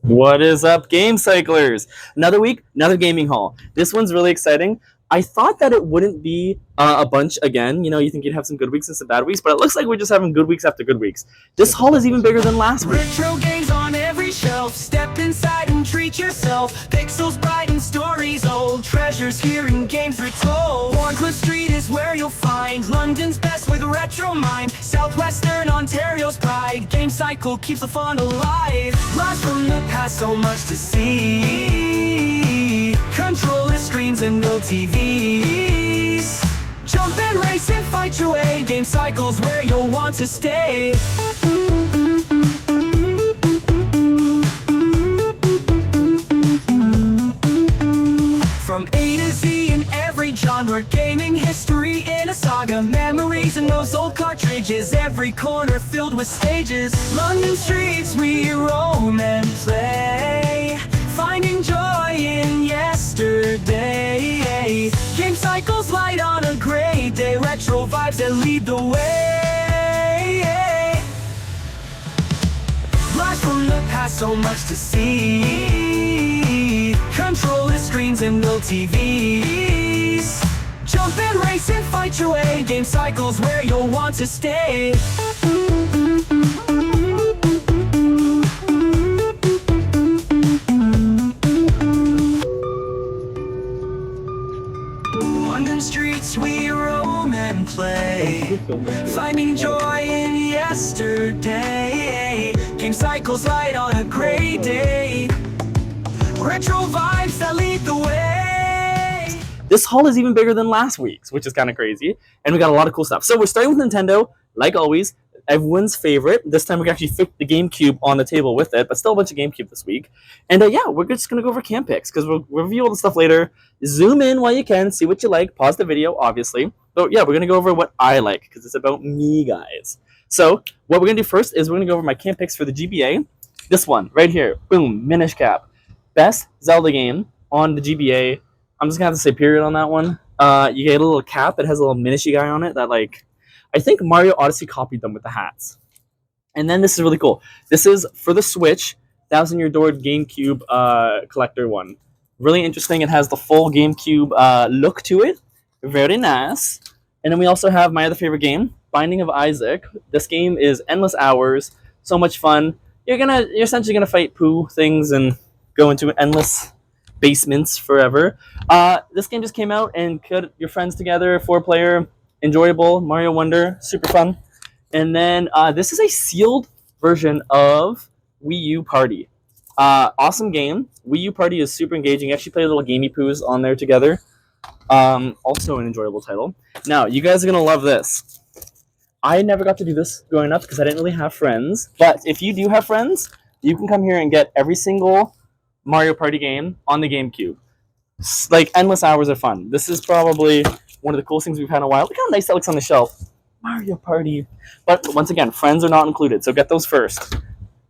What is up, game cyclers? Another week, another gaming haul. This one's really exciting. I thought that it wouldn't be a bunch again. You know, you think you'd have some good weeks and some bad weeks, but it looks like we're just having good weeks after good weeks. This haul is even bigger than last week. Retro games on every shelf. Step inside and treat yourself. Pixels bright and stories old. Treasures here in games retold. Warncliffe Street is where you'll find London's best with retro mind. Southwestern Ontario's pride. Game Cycle keeps the fun alive. Live from the past, so much to see. Controller screens and no TVs. Jump and race and fight your way. Game Cycle's where you'll want to stay. From A to Z in every genre, gaming history in a saga. Memories in those old cartridges, every corner filled with stages. London streets we roam and play, finding joy in yesterday. Game Cycles light on a great day, retro vibes that lead the way. Live from the past, so much to see. Controller screens and no TVs. Jump and race and fight your way. Game Cycles where you'll want to stay. London streets we roam and play, finding joy in yesterday. Game Cycles light on a great day, retro vibes that lead the way. This haul is even bigger than last week's, which is kind of crazy. And we got a lot of cool stuff. So we're starting with Nintendo, like always. Everyone's favorite. This time we can actually fit the GameCube on the table with it, but still a bunch of GameCube this week. And yeah, we're just going to go over cam picks, because we'll review all the stuff later. Zoom in while you can, see what you like. Pause the video, obviously. But yeah, we're going to go over what I like, because it's about me, guys. So what we're going to do first is we're going to go over my cam picks for the GBA. This one, right here. Boom, Minish Cap. Best Zelda game on the GBA. I'm just going to have to say period on that one. You get a little cap. It has a little Minish guy on it that, like, I think Mario Odyssey copied them with the hats. And then this is really cool. This is for the Switch, 1000-Year Door GameCube collector one. Really interesting. It has the full GameCube look to it. Very nice. And then we also have my other favorite game, Binding of Isaac. This game is endless hours. So much fun. You're essentially gonna fight poo things and go into endless basements forever. This game just came out and put your friends together, 4-player. Enjoyable, Mario Wonder, super fun. And then this is a sealed version of Wii U Party. Awesome game. Wii U Party is super engaging. You actually play little gamey poos on there together. Also an enjoyable title. Now, you guys are going to love this. I never got to do this growing up because I didn't really have friends. But if you do have friends, you can come here and get every single Mario Party game on the GameCube. Like, endless hours of fun. This is probably one of the coolest things we've had in a while. Look how nice that looks on the shelf. Mario Party. But once again, friends are not included, so get those first.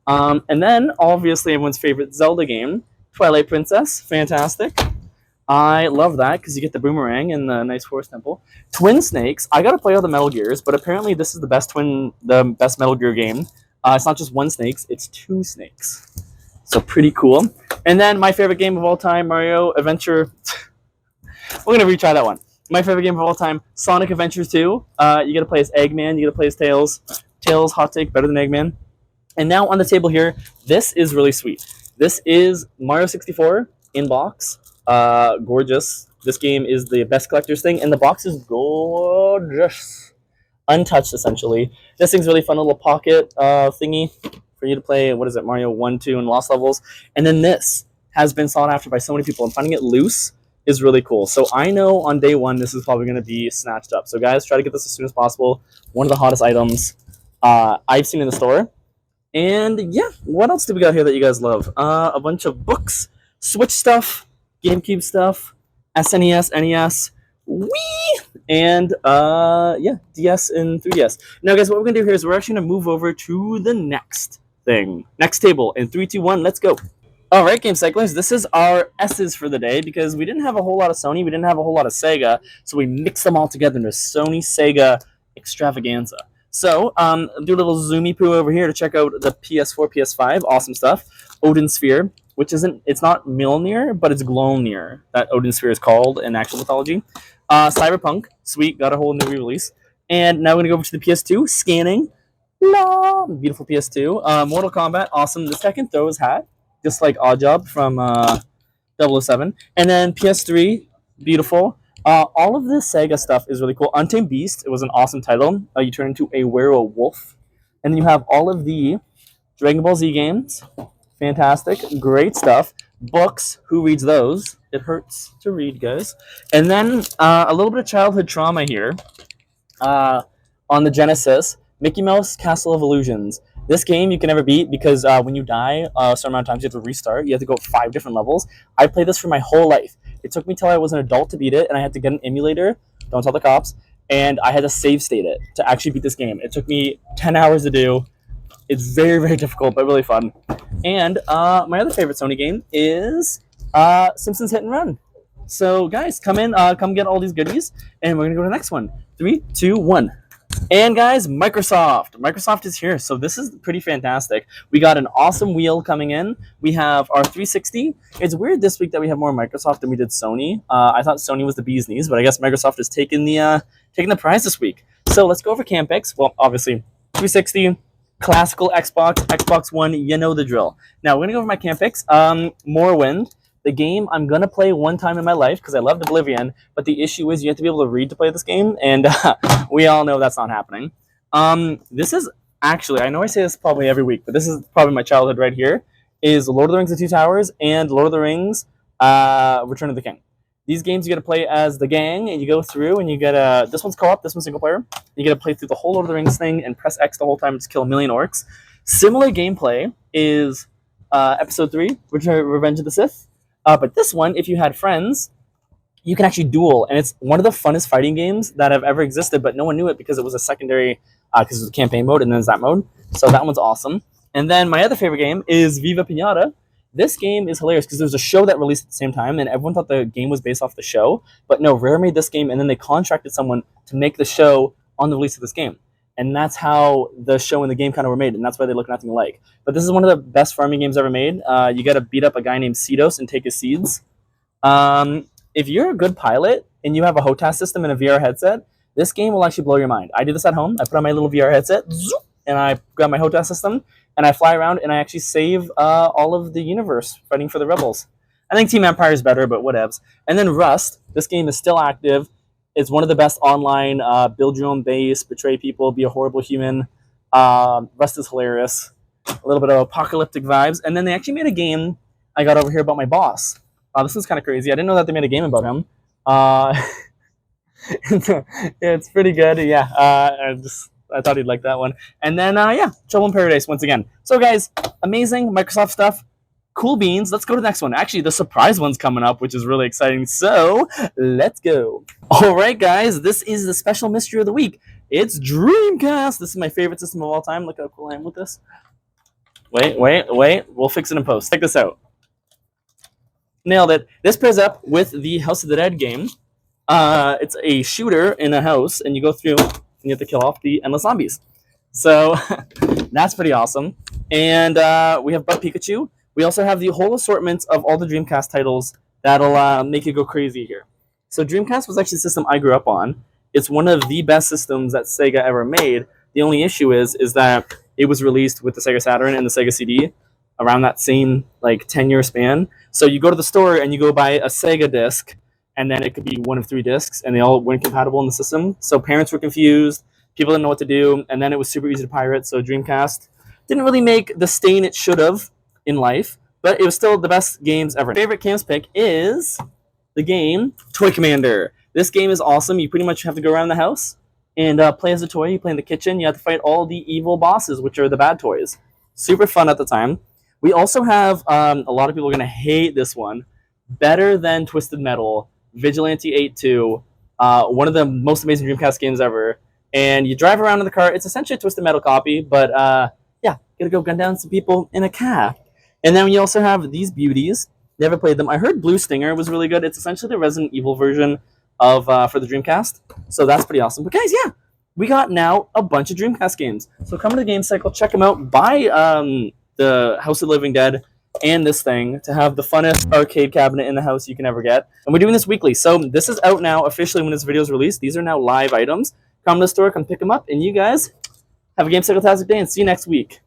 And then, obviously, everyone's favorite Zelda game, Twilight Princess. Fantastic. I love that because you get the boomerang and the nice forest temple. Twin Snakes. I got to play all the Metal Gears, but apparently this is the best Metal Gear game. It's not just one snakes, it's 2 snakes. So pretty cool. And then my favorite game of all time, Mario Adventure. We're going to retry that one. My favorite game of all time, Sonic Adventures 2. You get to play as Eggman. You get to play as Tails. Tails, hot take, better than Eggman. And now on the table here, this is really sweet. This is Mario 64 in box. Gorgeous. This game is the best collector's thing, and the box is gorgeous. Untouched, essentially. This thing's really fun, a little pocket thingy for you to play, what is it, Mario 1, 2, and Lost Levels. And then this has been sought after by so many people, and finding it loose is really cool. So I know on day one this is probably going to be snatched up. So guys, try to get this as soon as possible. One of the hottest items I've seen in the store. And yeah, what else do we got here that you guys love? A bunch of books, Switch stuff, GameCube stuff, SNES, NES, Wii, and yeah, DS and 3DS. Now guys, what we're going to do here is we're actually going to move over to the next thing. Next table in 3, 2, 1, let's go. All right, Game Cyclers, this is our S's for the day because we didn't have a whole lot of Sony, we didn't have a whole lot of Sega, so we mixed them all together into Sony Sega extravaganza. So, do a little zoomy poo over here to check out the PS4, PS5. Awesome stuff. Odin Sphere, which it's not Mjolnir, but it's Glowmir. That Odin Sphere is called in actual mythology. Cyberpunk, sweet, got a whole new re-release. And now we're gonna go over to the PS2. Scanning, la, beautiful PS2. Mortal Kombat, awesome. This guy can throw his hat, just like Oddjob from 007. And then PS3, beautiful. All of this Sega stuff is really cool. Untamed Beast, it was an awesome title. You turn into a werewolf. And then you have all of the Dragon Ball Z games. Fantastic. Great stuff. Books, who reads those? It hurts to read, guys. And then a little bit of childhood trauma here. On the Genesis, Mickey Mouse Castle of Illusions. This game you can never beat because when you die a certain amount of times, you have to restart. You have to go 5 different levels. I played this for my whole life. It took me till I was an adult to beat it, and I had to get an emulator. Don't tell the cops. And I had to save state it to actually beat this game. It took me 10 hours to do. It's very, very difficult, but really fun. And my other favorite Sony game is Simpsons Hit and Run. So, guys, come in, come get all these goodies, and we're going to go to the next one. 3, 2, 1. And guys, Microsoft is here, so this is pretty fantastic. We got an awesome wheel coming in. We have our 360. It's weird this week that we have more Microsoft than we did Sony. I thought Sony was the bee's knees, but I guess Microsoft has taken the prize this week. So let's go over camp picks. Well, obviously 360, classical Xbox One. You know the drill. Now we're gonna go over my camp picks. Morrowind. The game I'm going to play one time in my life because I loved Oblivion, but the issue is you have to be able to read to play this game, and we all know that's not happening. This is actually, I know I say this probably every week, but this is probably my childhood right here, is Lord of the Rings: The Two Towers and Lord of the Rings Return of the King. These games you get to play as the gang, and you go through, and you get this one's co-op, this one's single player. You get to play through the whole Lord of the Rings thing and press X the whole time to kill a million orcs. Similar gameplay is Episode 3, Revenge of the Sith. But this one, if you had friends, you can actually duel, and it's one of the funnest fighting games that have ever existed, but no one knew it because it was a secondary, because it was a campaign mode, and then there's that mode. So that one's awesome. And then my other favorite game is Viva Pinata. This game is hilarious because there was a show that released at the same time, and everyone thought the game was based off the show. But no, Rare made this game, and then they contracted someone to make the show on the release of this game. And that's how the show and the game kind of were made, and that's why they look nothing alike. But this is one of the best farming games ever made. You got to beat up a guy named Cedos and take his seeds. If you're a good pilot and you have a HOTAS system and a VR headset, this game will actually blow your mind. I do this at home. I put on my little VR headset, and I grab my HOTAS system, and I fly around, and I actually save all of the universe fighting for the rebels. I think Team Empire is better, but whatevs. And then Rust. This game is still active. It's one of the best online build your own base, betray people, be a horrible human. Rust is hilarious. A little bit of apocalyptic vibes. And then they actually made a game I got over here about my boss. This is kind of crazy. I didn't know that they made a game about him. It's pretty good. Yeah, I thought he'd like that one. And then, Trouble in Paradise once again. So guys, amazing Microsoft stuff. Cool beans. Let's go to the next one. Actually, the surprise one's coming up, which is really exciting. So let's go. All right, guys. This is the special mystery of the week. It's Dreamcast. This is my favorite system of all time. Look how cool I am with this. Wait. We'll fix it in post. Check this out. Nailed it. This pairs up with the House of the Dead game. It's a shooter in a house, and you go through and you have to kill off the endless zombies. So that's pretty awesome. And we have Bug Pikachu. We also have the whole assortment of all the Dreamcast titles that'll make you go crazy here. So Dreamcast was actually the system I grew up on. It's one of the best systems that Sega ever made. The only issue is that it was released with the Sega Saturn and the Sega CD around that same 10-year span. So you go to the store and you go buy a Sega disc, and then it could be one of 3 discs, and they all weren't compatible in the system. So parents were confused, people didn't know what to do, and then it was super easy to pirate. So Dreamcast didn't really make the stain it should have in life, but it was still the best games ever. My favorite camps pick is the game Toy Commander. This game is awesome. You pretty much have to go around the house and play as a toy. You play in the kitchen. You have to fight all the evil bosses, which are the bad toys. Super fun at the time. We also have, a lot of people are going to hate this one, better than Twisted Metal, Vigilante 8-2, one of the most amazing Dreamcast games ever. And you drive around in the car. It's essentially a Twisted Metal copy, but gotta go gun down some people in a car. And then you also have these beauties. Never played them. I heard Blue Stinger was really good. It's essentially the Resident Evil version of for the Dreamcast. So that's pretty awesome. But guys, we got now a bunch of Dreamcast games. So come to the game cycle, check them out, buy the House of the Living Dead and this thing to have the funnest arcade cabinet in the house you can ever get. And we're doing this weekly. So this is out now officially when this video is released. These are now live items. Come to the store, come pick them up, and you guys have a Game Cycle-tastic day and see you next week.